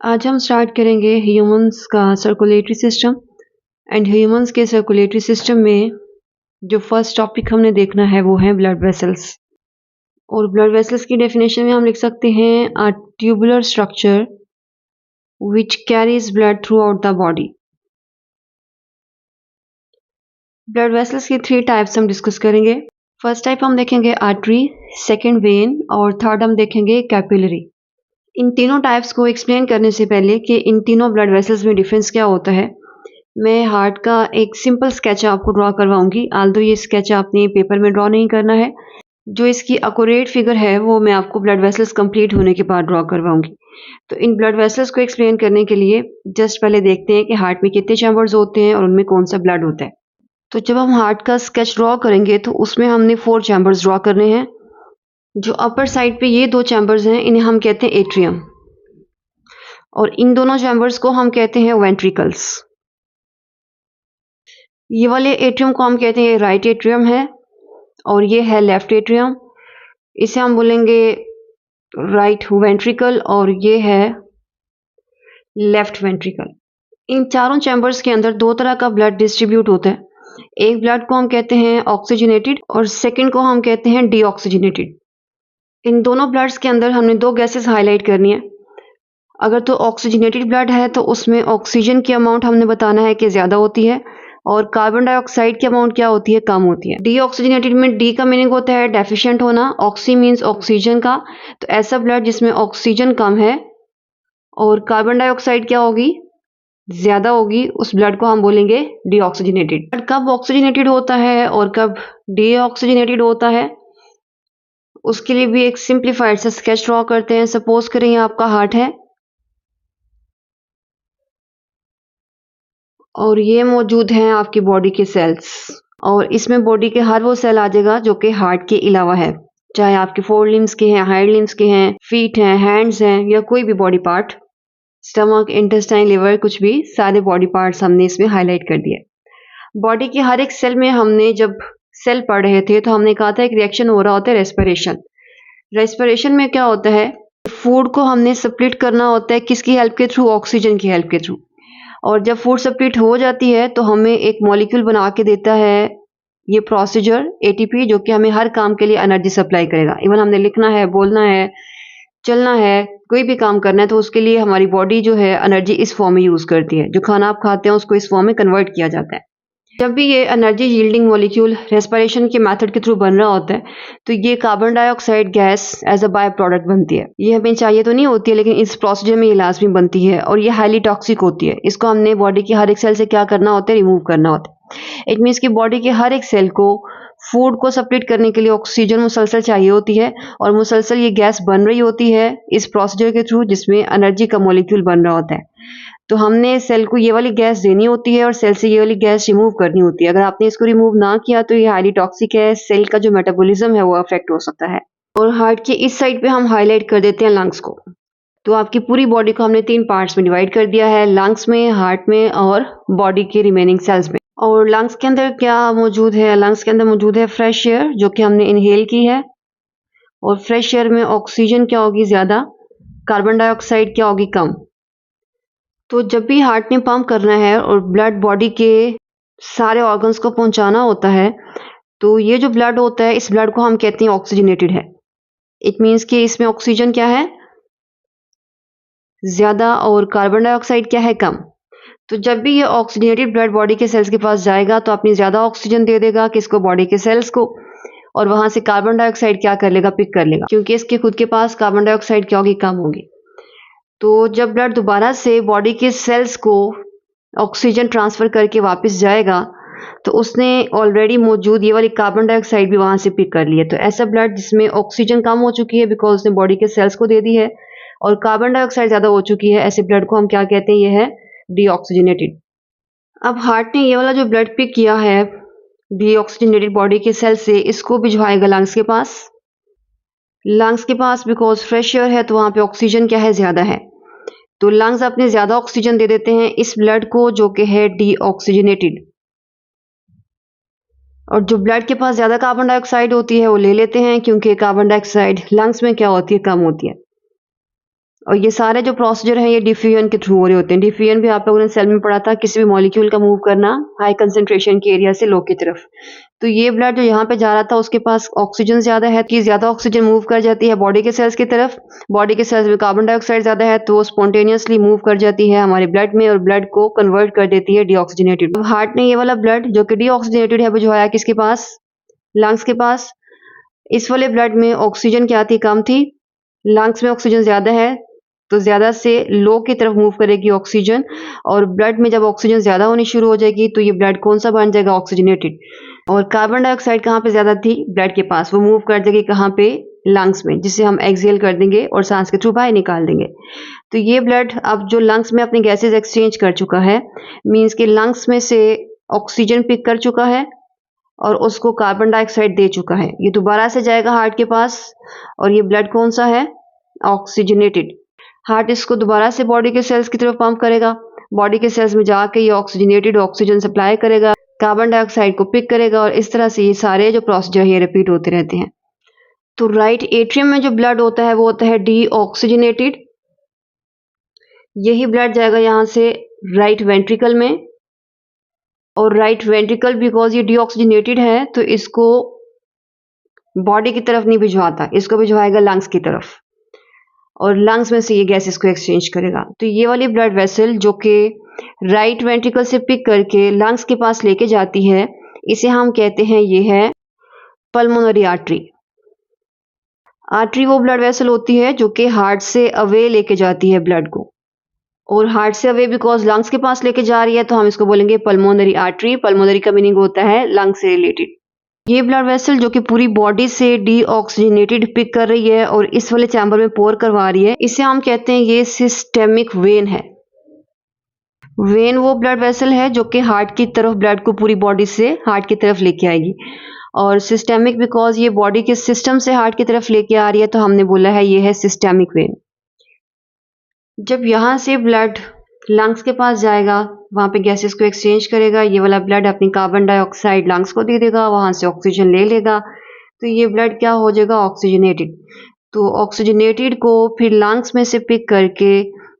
आज हम स्टार्ट करेंगे ह्यूमंस का सर्कुलेटरी सिस्टम एंड ह्यूमंस के सर्कुलेटरी सिस्टम में जो फर्स्ट टॉपिक हमने देखना है वो है ब्लड वेसल्स। और ब्लड वेसल्स की डेफिनेशन में हम लिख सकते हैं अ tubular structure which carries blood through out the body. Blood vessels की 3 टाइप्स हम डिस्कस करेंगे। फर्स्ट टाइप हम देखेंगे आर्टरी, सेकेंड वेन और थर्ड हम देखेंगे कैपिलरी। इन तीनों टाइप्स को एक्सप्लेन करने से पहले कि इन तीनों ब्लड वेसल्स में डिफरेंस क्या होता है, मैं हार्ट का एक सिंपल स्केच आपको ड्रॉ करवाऊंगी। आल्दो ये स्केच आपने पेपर में ड्रॉ नहीं करना है, जो इसकी अकोरेट फिगर है वो मैं आपको ब्लड वेसल्स कंप्लीट होने के बाद ड्रॉ करवाऊंगी। तो इन ब्लड वेसल्स को एक्सप्लेन करने के लिए जस्ट पहले देखते हैं कि हार्ट में कितने चैम्बर्स होते हैं और उनमें कौन सा ब्लड होता है। तो जब हम हार्ट का स्केच ड्रॉ करेंगे तो उसमें हमने 4 चैम्बर्स ड्रॉ करने हैं। जो अपर साइड पे ये 2 चैम्बर्स हैं इन्हें हम कहते हैं एट्रियम, और इन दोनों चैम्बर्स को हम कहते हैं वेंट्रिकल्स। ये वाले एट्रियम को हम कहते हैं राइट एट्रियम है और ये है लेफ्ट एट्रियम। इसे हम बोलेंगे राइट वेंट्रिकल और ये है लेफ्ट वेंट्रिकल। इन चारों चैम्बर्स के अंदर 2 तरह का ब्लड डिस्ट्रीब्यूट होता है। एक ब्लड को हम कहते हैं ऑक्सीजनेटेड और सेकंड को हम कहते हैं डीऑक्सीजनेटेड। इन दोनों ब्लड्स के अंदर हमने 2 गैसेस हाईलाइट करनी है। अगर तो ऑक्सीजनेटेड ब्लड है तो उसमें ऑक्सीजन की अमाउंट हमने बताना है कि ज़्यादा होती है और कार्बन डाइऑक्साइड की अमाउंट क्या होती है, कम होती है। डीऑक्सीजनेटेड में डी का मीनिंग होता है डेफिशिएंट होना, ऑक्सी मीन्स ऑक्सीजन का। तो ऐसा ब्लड जिसमें ऑक्सीजन कम है और कार्बन डाइऑक्साइड क्या होगी, ज़्यादा होगी, उस ब्लड को हम बोलेंगे डीऑक्सीजनेटेड। ब्लड कब ऑक्सीजनेटेड होता है और कब डीऑक्सीजनेटेड होता है, उसके लिए भी एक सिंप्लीफाइड सा स्केच ड्रॉ करते हैं। सपोज करें ये आपका हार्ट है और ये मौजूद हैं आपकी बॉडी के सेल्स, और इसमें बॉडी के हर वो सेल आ जाएगा जो कि हार्ट के अलावा है, चाहे आपके 4 लिम्स के हैं, हाइंड लिम्स के हैं, फीट हैं, हैंड्स हैं या कोई भी body part, stomach, intestine, liver, कुछ भी, सारे बॉडी पार्ट्स हमने इसमें हाईलाइट कर दिए। बॉडी के हर एक सेल में हमने जब सेल पढ़ रहे थे तो हमने कहा था एक रिएक्शन हो रहा होता है रेस्पिरेशन। रेस्पिरेशन में क्या होता है, फूड को हमने स्प्लिट करना होता है किसकी हेल्प के थ्रू, ऑक्सीजन की हेल्प के थ्रू। और जब फूड स्प्लिट हो जाती है तो हमें एक मॉलिक्यूल बना के देता है ये प्रोसीजर एटीपी, जो कि हमें हर काम के लिए एनर्जी सप्लाई करेगा। इवन हमने लिखना है, बोलना है, चलना है, कोई भी काम करना है तो उसके लिए हमारी बॉडी जो है एनर्जी इस फॉर्म में यूज़ करती है। जो खाना आप खाते हैं उसको इस फॉर्म में कन्वर्ट किया जाता है। जब भी ये एनर्जी यील्डिंग मॉलिक्यूल रेस्पिरेशन के मेथड के थ्रू बन रहा होता है तो ये carbon dioxide gas as a by product बनती है। ये हमें चाहिए तो नहीं होती है लेकिन इस प्रोसीजर में ये लाजमी बनती है और ये हाईली टॉक्सिक होती है। इसको हमने बॉडी के हर एक सेल से क्या करना होता है, रिमूव करना होता है। इट मीन्स कि बॉडी के हर एक सेल को फूड को सप्लिट करने के लिए ऑक्सीजन मुसलसल चाहिए होती है और मुसलसल ये गैस बन रही होती है इस प्रोसीजर के थ्रू जिसमें एनर्जी का मॉलिक्यूल बन रहा होता है। तो हमने सेल को ये वाली गैस देनी होती है और सेल से ये वाली गैस रिमूव करनी होती है। अगर आपने इसको रिमूव ना किया तो ये हाईली टॉक्सिक है, सेल का जो मेटाबॉलिज्म है वो अफेक्ट हो सकता है। और हार्ट के इस साइड पे हम हाईलाइट कर देते हैं लंग्स को। तो आपकी पूरी बॉडी को हमने 3 पार्ट्स में डिवाइड कर दिया है, लंग्स में, हार्ट में और बॉडी के रिमेनिंग सेल्स में। और लंग्स के अंदर क्या मौजूद है, लंग्स के अंदर मौजूद है फ्रेश एयर जो कि हमने इनहेल की है, और फ्रेश एयर में ऑक्सीजन क्या होगी, ज़्यादा, कार्बन डाइऑक्साइड क्या होगी, कम। तो जब भी हार्ट ने पंप करना है और ब्लड बॉडी के सारे ऑर्गन्स को पहुंचाना होता है तो ये जो ब्लड होता है इस ब्लड को हम कहते हैं ऑक्सीजनेटेड है। इट मीन्स कि इसमें ऑक्सीजन क्या है, ज़्यादा, और कार्बन डाइऑक्साइड क्या है, कम। तो जब भी ये ऑक्सीजनेटेड ब्लड बॉडी के सेल्स के पास जाएगा तो अपनी ज़्यादा ऑक्सीजन दे देगा किसको, बॉडी के सेल्स को, और वहां से कार्बन डाइऑक्साइड क्या कर लेगा, पिक कर लेगा, क्योंकि इसके खुद के पास कार्बन डाइऑक्साइड क्या होगी, कम होगी। तो जब ब्लड दोबारा से बॉडी के सेल्स को ऑक्सीजन ट्रांसफ़र करके वापस जाएगा तो उसने ऑलरेडी मौजूद ये वाली कार्बन डाइऑक्साइड भी वहाँ से पिक कर ली है। तो ऐसा ब्लड जिसमें ऑक्सीजन कम हो चुकी है बिकॉज उसने बॉडी के सेल्स को दे दी है और कार्बन डाइऑक्साइड ज़्यादा हो चुकी है, ऐसे ब्लड को हम क्या कहते हैं, ये है डीऑक्सीजनेटेड। अब हार्ट ने ये वाला जो ब्लड पिक किया है डीऑक्सीजनेटेड बॉडी के सेल से, इसको भिजवाएगा लंग्स के पास। लंग्स के पास बिकॉज फ्रेश एयर है तो वहाँ पे ऑक्सीजन क्या है, ज़्यादा है। तो लंग्स अपने ज़्यादा ऑक्सीजन दे देते हैं इस ब्लड को जो कि है डीऑक्सीजनेटेड, और जो ब्लड के पास ज़्यादा कार्बन डाइऑक्साइड होती है वो ले लेते हैं क्योंकि कार्बन डाइऑक्साइड लंग्स में क्या होती है, कम होती है। और ये सारे जो प्रोसीजर हैं ये डिफ्यूजन के थ्रू हो रहे होते हैं। डिफ्यूजन भी आप लोगों ने सेल में पढ़ा था, किसी भी मॉलिक्यूल का मूव करना हाई कंसंट्रेशन के एरिया से लो की तरफ। तो ये ब्लड जो यहाँ पे जा रहा था उसके पास ऑक्सीजन ज़्यादा है, कि ज़्यादा ऑक्सीजन मूव कर जाती है बॉडी के सेल्स की तरफ। बॉडी के सेल्स में कार्बन डाइऑक्साइड ज़्यादा है तो वो स्पॉन्टेनियसली मूव कर जाती है हमारे ब्लड में और ब्लड को कन्वर्ट कर देती है डीऑक्सीजनेटेड। अब हार्ट ने ये वाला ब्लड जो कि डीऑक्सीजनेटेड है भिजवाया किसके पास? लंग्स के पास। इस वाले ब्लड में ऑक्सीजन क्या थी? कम थी। लंग्स में ऑक्सीजन ज़्यादा है तो ज़्यादा से लो की तरफ मूव करेगी ऑक्सीजन, और ब्लड में जब ऑक्सीजन ज़्यादा होनी शुरू हो जाएगी तो ये ब्लड कौन सा बन जाएगा? ऑक्सीजनेटेड। और कार्बन डाइऑक्साइड कहाँ पे ज़्यादा थी? ब्लड के पास। वो मूव कर जाएगी कहाँ पे? लंग्स में, जिसे हम एक्सहेल कर देंगे और सांस के थ्रू बाहर निकाल देंगे। तो ये ब्लड अब जो लंग्स में अपनी गैसेज एक्सचेंज कर चुका है, मीन्स कि लंग्स में से ऑक्सीजन पिक कर चुका है और उसको कार्बन डाइऑक्साइड दे चुका है। ये दोबारा से जाएगा हार्ट के पास और ये ब्लड कौन सा है? ऑक्सीजनेटेड। हार्ट इसको दोबारा से बॉडी के सेल्स की तरफ पंप करेगा। बॉडी के सेल्स में जाके ये ऑक्सीजनेटेड ऑक्सीजन सप्लाई करेगा, कार्बन डाइऑक्साइड को पिक करेगा और इस तरह से ये सारे जो प्रोसीजर है ये रिपीट होते रहते हैं। तो राइट एट्रियम में जो ब्लड होता है वो होता है डीऑक्सीजनेटेड। यही ब्लड जाएगा यहाँ से राइट वेंट्रिकल में, और राइट वेंट्रिकल बिकॉज ये डीऑक्सीजनेटेड है तो इसको बॉडी की तरफ नहीं भिजवाता, इसको भिजवाएगा लंग्स की तरफ और लंग्स में से ये गैसेस को एक्सचेंज करेगा। तो ये वाली ब्लड वेसल जो कि राइट वेंट्रिकल से पिक करके लंग्स के पास लेके जाती है, इसे हम कहते हैं ये है पल्मोनरी आर्टरी। आर्टरी वो ब्लड वेसल होती है जो कि हार्ट से अवे लेके जाती है ब्लड को, और हार्ट से अवे बिकॉज लंग्स के पास लेके जा रही है तो हम इसको बोलेंगे पल्मोनरी आर्टरी। पल्मोनरी का मीनिंग होता है लंग्स से रिलेटेड। ये ब्लड वेसल जो कि पूरी बॉडी से डीऑक्सीजनेटेड पिक कर रही है और इस वाले चैम्बर में पोर करवा रही है, इसे हम कहते हैं ये सिस्टेमिक वेन है। वेन वो ब्लड वेसल है जो कि हार्ट की तरफ ब्लड को पूरी बॉडी से हार्ट की तरफ लेके आएगी, और सिस्टेमिक बिकॉज ये बॉडी के सिस्टम से हार्ट की तरफ लेके आ रही है तो हमने बोला है ये है सिस्टेमिक वेन। जब यहाँ से ब्लड लंग्स के पास जाएगा, वहाँ पे गैसेस को एक्सचेंज करेगा, ये वाला ब्लड अपनी कार्बन डाइऑक्साइड लंग्स को दे देगा, वहाँ से ऑक्सीजन ले लेगा, तो ये ब्लड क्या हो जाएगा? ऑक्सीजनेटेड। तो ऑक्सीजनेटेड को फिर लंग्स में से पिक करके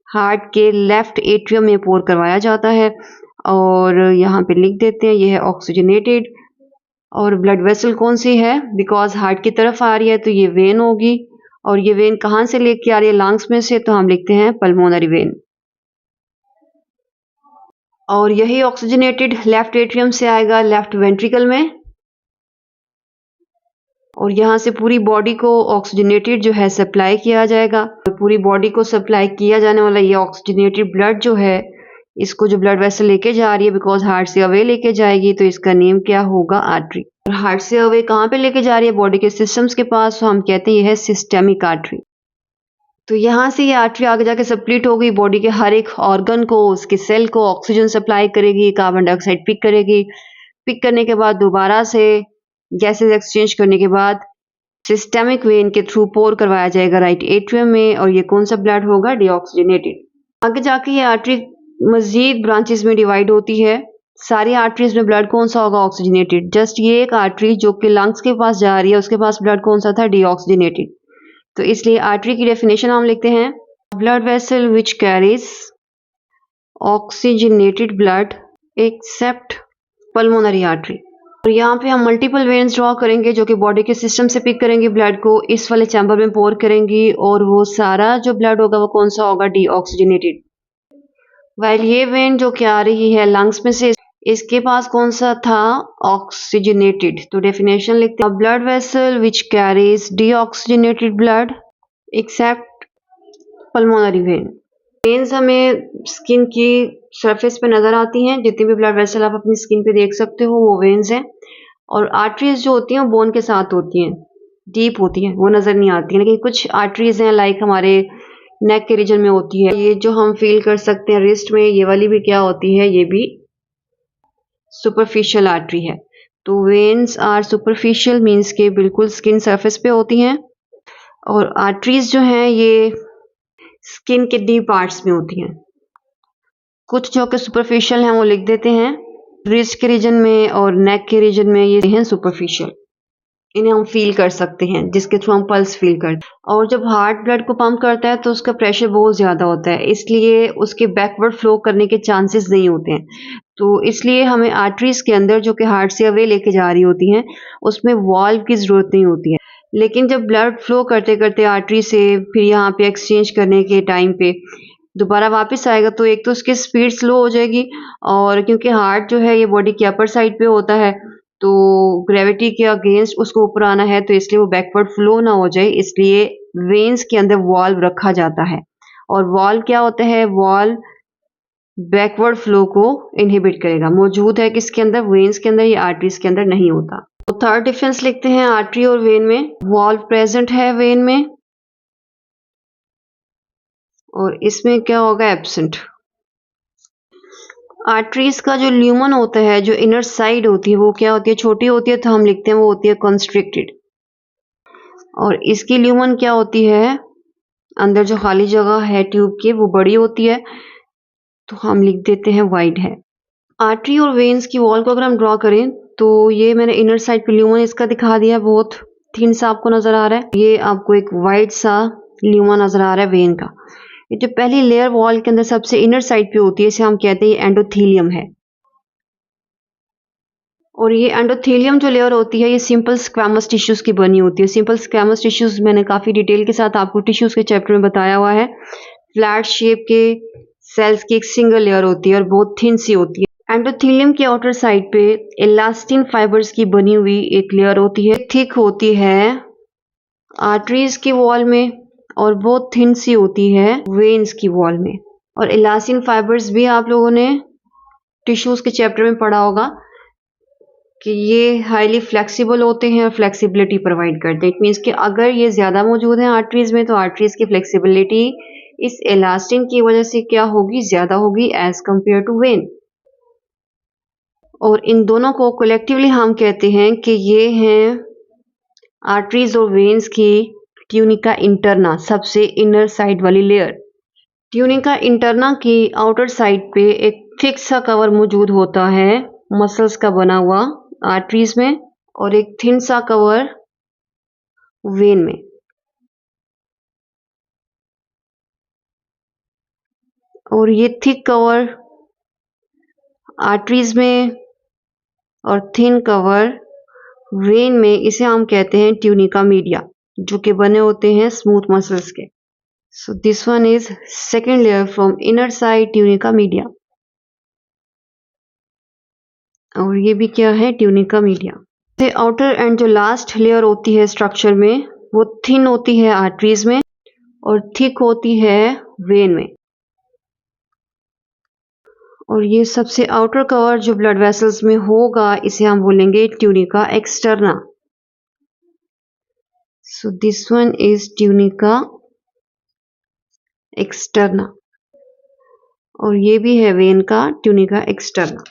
हार्ट के लेफ्ट एट्रियम में पोर करवाया जाता है, और यहाँ पे लिख देते हैं ये है ऑक्सीजनेटेड। और ब्लड वेसल कौन सी है? बिकॉज हार्ट की तरफ आ रही है तो ये वेन होगी, और ये वेन कहाँ से लेके आ रही है? लंग्स में से, तो हम लिखते हैं पल्मोनरी वेन। और यही ऑक्सीजनेटेड लेफ्ट एट्रियम से आएगा लेफ्ट वेंट्रिकल में, और यहाँ से पूरी बॉडी को ऑक्सीजनेटेड जो है सप्लाई किया जाएगा। और पूरी बॉडी को सप्लाई किया जाने वाला ये ऑक्सीजनेटेड ब्लड जो है, इसको जो ब्लड वेसल लेके जा रही है बिकॉज हार्ट से अवे लेके जाएगी, तो इसका नेम क्या होगा? आर्टरी। और हार्ट से अवे कहाँ पे लेके जा रही है? बॉडी के सिस्टम्स के पास, तो हम कहते हैं यह है सिस्टेमिक आर्टरी। तो यहाँ से ये आर्टरी आगे जाके सप्लीट होगी, बॉडी के हर एक ऑर्गन को, उसके सेल को ऑक्सीजन सप्लाई करेगी, कार्बन डाइऑक्साइड पिक करेगी। पिक करने के बाद दोबारा से गैसेस एक्सचेंज करने के बाद सिस्टेमिक वेन के थ्रू पोर करवाया जाएगा राइट एट्रियम में, और ये कौन सा ब्लड होगा? डीऑक्सीजनेटेड। आगे जाके ये आर्टरी मजीद ब्रांचेस में डिवाइड होती है। सारी आर्टरीज में ब्लड कौन सा होगा? ऑक्सीजनेटेड। जस्ट ये एक आर्टरी जो कि लंग्स के पास जा रही है, उसके पास ब्लड कौन सा था? डीऑक्सीजनेटेड। तो इसलिए आर्टरी की डेफिनेशन हम लिखते हैं blood vessel which carries oxygenated blood accept pulmonary artery. और यहाँ पे हम मल्टीपल वेन्स ड्रॉ करेंगे जो कि बॉडी के सिस्टम से पिक करेंगी ब्लड को, इस वाले चैम्बर में पोर करेंगी, और वो सारा जो ब्लड होगा वो कौन सा होगा? डीऑक्सीजनेटेड। वाइल ये वेन जो कि आ रही है लंग्स में से, इसके पास कौन सा था? ऑक्सीजनेटेड। तो डेफिनेशन लिखते हैं blood vessel which carries deoxygenated blood accept pulmonary vein. Veins हमें स्किन की सरफेस पे नजर आती हैं, जितनी भी ब्लड वेसल आप अपनी स्किन पे देख सकते हो वो वेन्स हैं। और आर्टरीज जो होती हैं वो बोन के साथ होती हैं, डीप होती हैं, वो नजर नहीं आती हैं। लेकिन कुछ आर्टरीज हैं लाइक हमारे नेक के रीजन में होती है, ये जो हम फील कर सकते हैं रिस्ट में, ये वाली भी क्या होती है? ये भी सुपरफिशियल आर्टरी है। तो वेन्स आर सुपरफिशियल मीन्स के बिल्कुल स्किन सरफेस पे होती हैं, और आर्टरीज जो हैं ये स्किन के डीप पार्ट्स में होती हैं। कुछ जो कि सुपरफिशियल हैं वो लिख देते हैं, रिस्ट के रीजन में और नेक के रीजन में ये हैं सुपरफिशियल। इन्हें हम फील कर सकते हैं, जिसके थ्रू हम पल्स फील करते हैं। और जब हार्ट ब्लड को पंप करता है तो उसका प्रेशर बहुत ज़्यादा होता है, इसलिए उसके बैकवर्ड फ्लो करने के चांसेस नहीं होते हैं। तो इसलिए हमें आर्टरीज़ के अंदर जो कि हार्ट से अवे लेके जा रही होती हैं, उसमें वाल्व की ज़रूरत नहीं होती है। लेकिन जब ब्लड फ्लो करते-करते आर्टरी से फिर यहाँ पे एक्सचेंज करने के टाइम पे दोबारा वापस आएगा, तो एक तो उसकी स्पीड स्लो हो जाएगी, और क्योंकि हार्ट जो है ये बॉडी की अपर साइड पे होता है, तो ग्रेविटी के अगेंस्ट उसको ऊपर आना है, तो इसलिए वो बैकवर्ड फ्लो ना हो जाए, इसलिए वेन्स के अंदर वाल्व रखा जाता है। और वाल्व क्या होता है? वाल्व बैकवर्ड फ्लो को इनहिबिट करेगा। मौजूद है किसके अंदर? वेन्स के अंदर, या आर्टरीज के अंदर नहीं होता। तो थर्ड डिफरेंस लिखते हैं आर्टरी और वेन में। वाल्व प्रेजेंट है वेन में, और इसमें क्या होगा? एब्सेंट। आर्टरीज का जो ल्यूमन होता है, जो इनर साइड होती है, वो क्या होती है? छोटी होती है, तो हम लिखते हैं वो होती है कंस्ट्रिक्टेड। और इसकी ल्यूमन क्या होती है? अंदर जो खाली जगह है ट्यूब की, वो बड़ी होती है, तो हम लिख देते हैं वाइड है। आर्टरी और वेन्स की वॉल को अगर हम ड्रॉ करें, तो ये मैंने इनर साइड पे ल्यूमन इसका दिखा दिया, बहुत थिन सा आपको नजर आ रहा है। ये आपको एक वाइड सा ल्यूमन नजर आ रहा है वेन का। ये जो पहली लेयर वॉल के अंदर सबसे इनर साइड पे होती है, इसे हम कहते हैं एंडोथीलियम है। और ये एंडोथेलियम जो लेयर होती है, ये सिंपल स्क्वैमस टिश्यूज की बनी होती है। सिंपल स्क्वैमस टिश्यूज मैंने काफी डिटेल के साथ आपको टिश्यूज के चैप्टर में बताया हुआ है। फ्लैट शेप के सेल्स की एक सिंगल लेयर होती है और बहुत थिन सी होती है। एंडोथेलियम के आउटर साइड पे इलास्टिन फाइबर्स की बनी हुई एक लेयर होती है, थिक होती है आर्टरीज की वॉल में, और बहुत थिन सी होती है वेन्स की वॉल में। और इलास्टिन फाइबर्स भी आप लोगों ने टिश्यूज के चैप्टर में पढ़ा होगा कि ये हाईली फ्लेक्सिबल होते हैं और फ्लेक्सिबिलिटी प्रोवाइड करते हैं। इट मीन्स कि अगर ये ज़्यादा मौजूद हैं आर्टरीज में, तो आर्टरीज की फ्लेक्सिबिलिटी इस इलास्टिन की वजह से क्या होगी? ज़्यादा होगी एज कंपेयर टू वेन। और इन दोनों को कलेक्टिवली हम कहते हैं कि ये हैं आर्टरीज और वेन्स की ट्यूनिका इंटरना, सबसे इनर साइड वाली लेयर। ट्यूनिका इंटरना की आउटर साइड पे एक थिक सा कवर मौजूद होता है मसल्स का बना हुआ आर्टरीज में, और एक थिन सा कवर वेन में। और ये थिक कवर आर्टरीज में और थिन कवर वेन में, इसे हम कहते हैं ट्यूनिका मीडिया, जो कि बने होते हैं स्मूथ मसल्स के। So this one is second layer from inner side tunica media. और ये भी क्या है? Tunica media. आउटर एंड जो लास्ट लेयर होती है स्ट्रक्चर में, वो थिन होती है आर्टरीज में और थिक होती है वेन में। और ये सबसे आउटर कवर जो ब्लड वेसल्स में होगा, इसे हम बोलेंगे tunica externa. So this one is tunica externa, और ये भी है वेन का ट्यूनिका एक्सटर्ना।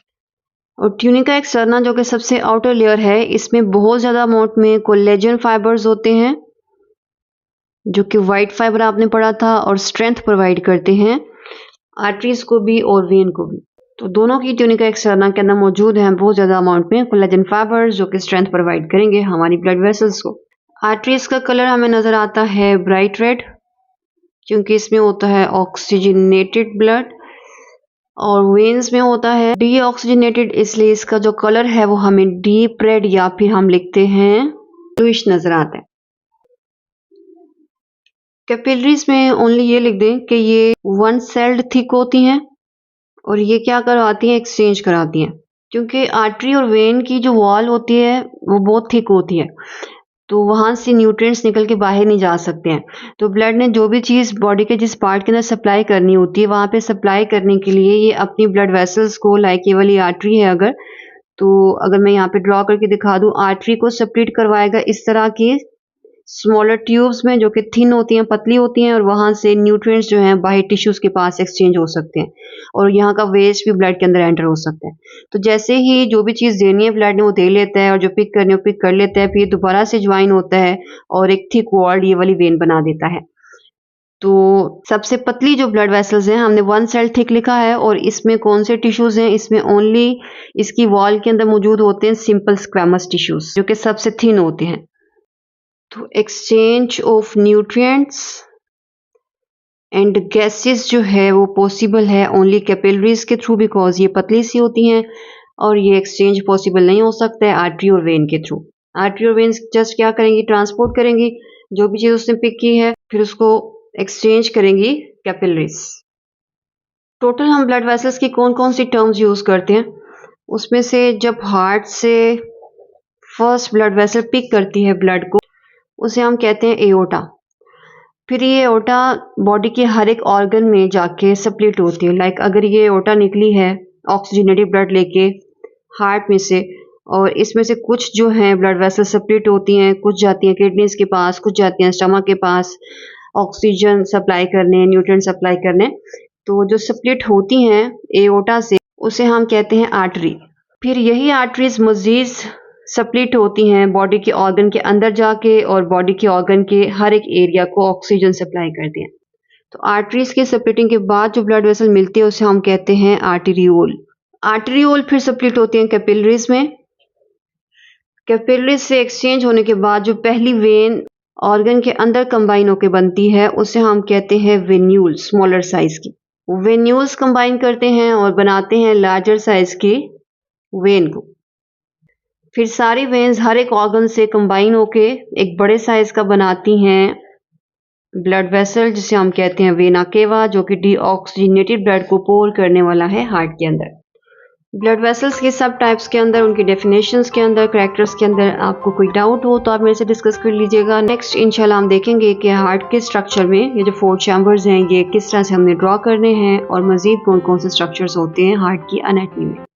और ट्यूनिका एक्सटर्ना जो कि सबसे आउटर लेयर है, इसमें बहुत ज़्यादा अमाउंट में कोलेजन फाइबर्स होते हैं, जो कि वाइट फाइबर आपने पढ़ा था, और स्ट्रेंथ प्रोवाइड करते हैं आर्टरीज को भी और वेन को भी। तो दोनों की ट्यूनिका एक्सटर्ना के अंदर मौजूद हैं बहुत ज़्यादा अमाउंट में कोलेजन फाइबर्स, जो कि स्ट्रेंथ प्रोवाइड करेंगे हमारी ब्लड वेसल्स को। आर्टरीज का कलर हमें नज़र आता है ब्राइट रेड, क्योंकि इसमें होता है ऑक्सीजनेटेड ब्लड, और वेन्स में होता है डीऑक्सीजनेटेड, इसलिए इसका जो कलर है वो हमें डीप रेड या फिर हम लिखते हैं ब्लूइश नजर आता है। कैपिलरीज में ओनली ये लिख दें कि ये वन सेल्ड थिक होती हैं, और ये क्या करवाती हैं? एक्सचेंज कराती हैं। क्योंकि आर्टरी और वेन की जो वॉल होती है वो बहुत थिक होती है, तो वहाँ से न्यूट्रिएंट्स निकल के बाहर नहीं जा सकते हैं। तो ब्लड ने जो भी चीज़ बॉडी के जिस पार्ट के अंदर सप्लाई करनी होती है, वहाँ पे सप्लाई करने के लिए ये अपनी ब्लड वेसल्स को, लाइक ये वाली आर्टरी है अगर, तो अगर मैं यहाँ पे ड्रॉ करके दिखा दूँ, आर्टरी को सेपरेट करवाएगा इस तरह की स्मॉलर ट्यूब्स में, जो कि थिन होती हैं, पतली होती हैं, और वहाँ से न्यूट्रिएंट्स जो हैं बाहर टिश्यूज़ के पास एक्सचेंज हो सकते हैं, और यहाँ का वेस्ट भी ब्लड के अंदर एंटर हो सकता है। तो जैसे ही जो भी चीज़ देनी है ब्लड ने वो दे लेता है, और जो पिक करनी है वो पिक कर लेता है, फिर दोबारा से ज्वाइन होता है और एक थिक वॉल ये वाली वेन बना देता है। तो सबसे पतली जो ब्लड वेसल्स हैं हमने 1 सेल थिक लिखा है और इसमें कौन से टिश्यूज हैं, इसमें ओनली इसकी वॉल के अंदर मौजूद होते हैं सिंपल स्क्वैमस टिश्यूज जो कि सबसे थिन होते हैं। तो exchange of nutrients and gases जो है वो पॉसिबल है ओनली कैपिलरीज के थ्रू बिकॉज ये पतली सी होती हैं और ये एक्सचेंज पॉसिबल नहीं हो सकता है आर्टरी और वेन के थ्रू। आर्टरी और वेन जस्ट क्या करेंगी, ट्रांसपोर्ट करेंगी जो भी चीज़ उसने पिक की है, फिर उसको एक्सचेंज करेंगी कैपिलरीज। टोटल हम ब्लड वेसल्स की कौन कौन सी टर्म्स यूज़ करते हैं, उसमें से जब हार्ट से फर्स्ट ब्लड वेसल पिक करती है ब्लड को उसे हम कहते हैं एओर्टा। फिर ये एओर्टा बॉडी के हर एक ऑर्गन में जाके स्प्लिट होती है। लाइक अगर ये एओर्टा निकली है ऑक्सीजनेटेड ब्लड लेके हार्ट में से और इसमें से कुछ जो हैं ब्लड वेसल स्प्लिट होती हैं, कुछ जाती हैं किडनीज के पास, कुछ जाती हैं स्टमक के पास ऑक्सीजन सप्लाई करने, न्यूट्रिएंट सप्लाई करने। तो जो स्प्लिट होती हैं एओर्टा से उसे हम कहते हैं आर्टरी। फिर यही आर्टरीज मजीद स्प्लिट होती हैं बॉडी के ऑर्गन के अंदर जाके और बॉडी के ऑर्गन के हर एक एरिया को ऑक्सीजन सप्लाई करती हैं। तो आर्टरीज के स्प्लिटिंग के बाद जो ब्लड वेसल मिलती है उसे हम कहते हैं आर्टेरियोल। आर्टेरियोल फिर स्प्लिट होती हैं कैपिलरीज में। कैपिलरीज से एक्सचेंज होने के बाद जो पहली वेन ऑर्गन के अंदर कंबाइन होकर बनती है उसे हम कहते हैं वेन्यूल, स्मॉलर साइज की। वेन्यूल्स कंबाइन करते हैं और बनाते हैं लार्जर साइज की वेन को। फिर सारी वेन्स हर एक ऑर्गन से कंबाइन होके एक बड़े साइज का बनाती हैं ब्लड वेसल जिसे हम कहते हैं वेना केवा, जो कि डीऑक्सीजनेटेड ब्लड को पोर करने वाला है हार्ट के अंदर। ब्लड वेसल्स के सब टाइप्स के अंदर, उनकी डेफिनेशंस के अंदर, करैक्टर्स के अंदर आपको कोई डाउट हो तो आप मेरे से डिस्कस कर लीजिएगा। नेक्स्ट इंशाल्लाह हम देखेंगे कि हार्ट के स्ट्रक्चर में ये जो 4 चैम्बर्स हैं ये किस तरह से हमने ड्रॉ करने हैं और मज़ीद कौन कौन से स्ट्रक्चर्स होते हैं हार्ट की एनाटॉमी में।